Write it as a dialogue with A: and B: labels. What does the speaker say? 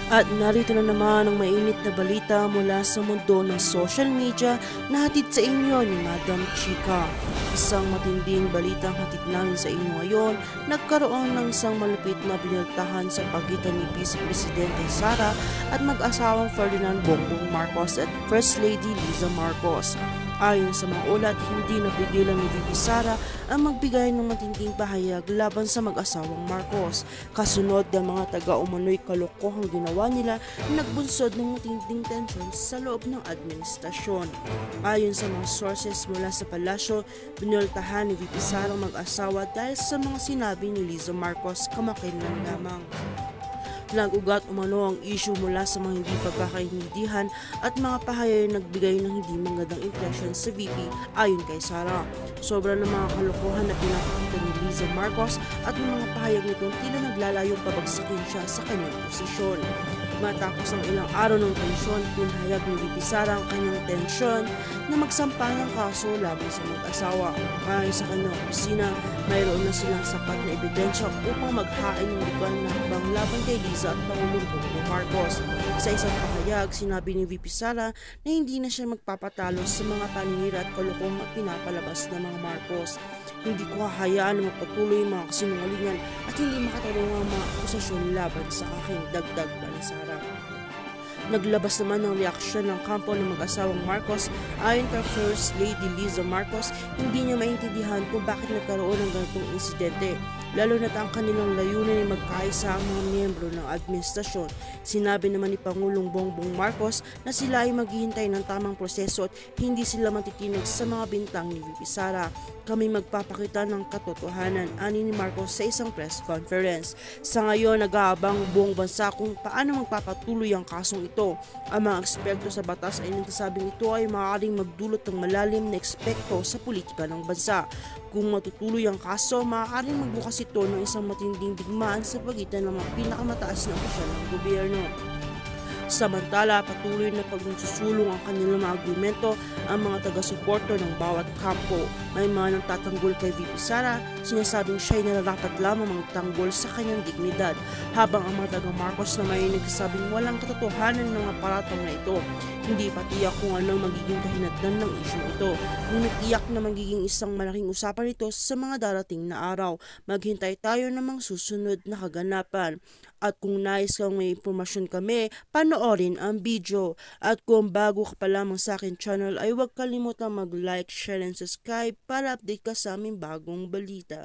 A: At narito na naman ang mainit na balita mula sa mundo ng social media na hatid sa inyo ni Madam Chika. Isang matinding balitang hatid namin sa inyo ngayon, nagkaroon ng isang malupit na binaltahan sa pagitan ni Vice Presidente Sara at mag-asawang Ferdinand Bongbong Marcos at First Lady Liza Marcos. Ayon sa mga ulat, hindi napigilan ni VP Sara ang magbigay ng matinding pahayag laban sa mag-asawang Marcos. Kasunod ng mga taga-umano'y kalokohang ginawa nila na nagbunsod ng matinding tensyon sa loob ng administrasyon. Ayon sa mga sources mula sa palasyo, binultahan ni VP Sara ang mag-asawa dahil sa mga sinabi ni Liza Marcos kamakailan lamang. Nag-ugat umano ang issue mula sa mga hindi pagkakaintindihan at mga pahayag nagbigay ng hindi magandang impression sa VP ayon kay Sara. Sobra ng mga kalokohan na pinapakita ni Liza Marcos at ng mga pahayag nito tila naglalayong pabagsakin siya sa kanyang posisyon. Matapos ang ilang araw ng tensyon, pinahayag ni VP Sara ang kanyang tensyon na magsampa ng kaso laban sa mag-asawa. Ayon sa kanyang opisina, mayroon na silang sapat na ebidensya upang maghain ng legal na hakbang laban kay Liza at Pangulong Bongbong Marcos. Sa isang pahayag, sinabi ni VP Sara na hindi na siya magpapatalo sa mga paninira at kalokohang pinapalabas ng mga Marcos. Hindi ko hahayaan na magpatuloy ang mga kasinungalingan at hindi makatulong ang mga akusasyon laban sa akin, dagdag pa ni Sara. Naglabas naman ng reaksyon ng kampo ng mag-asawang Marcos. Ayon kay First Lady Liza Marcos, hindi niya maintindihan kung bakit nagkaroon ng ganitong insidente, lalo na't ang kanilang layunin ay magkaisa ang mga miyembro ng administrasyon. Sinabi naman ni Pangulong Bongbong Marcos na sila ay maghihintay ng tamang proseso at hindi sila matitinig sa mga bintang ni VP Sara. Kami magpapakita ng katotohanan, ani ni Marcos sa isang press conference. Sa ngayon, nag-aabang buong bansa kung paano magpapatuloy ang kasong ito. Ang mga eksperto sa batas ay nagsasabing ito ay maaaring magdulot ng malalim na epekto sa politika ng bansa. Kung matutuloy ang kaso, maaaring magbukas ito ng isang matinding digmaan sa pagitan ng mga pinakamataas na opisyal ng gobyerno. Samantala, patuloy na pagsusulong ang kanilang mga argumento ang mga taga-suporto ng bawat kampo. May mga nagtatanggol kay VP Sara, sinasabing siya'y nararapat lamang magtanggol sa kanyang dignidad, habang ang mga taga-Marcos na may nagsasabing walang katotohanan ng mga paratang na ito. Hindi pa tiyak kung anong magiging kahinatnan ng isyong ito, ngunit tiyak na magiging isang malaking usapan ito sa mga darating na araw. Maghintay tayo ng mga susunod na kaganapan. At kung nais kang may impormasyon kami, panoorin ang video. At kung bago ka pa lamang sa akin channel ay huwag kalimutang mag-like, share, and subscribe para update ka sa aming bagong balita.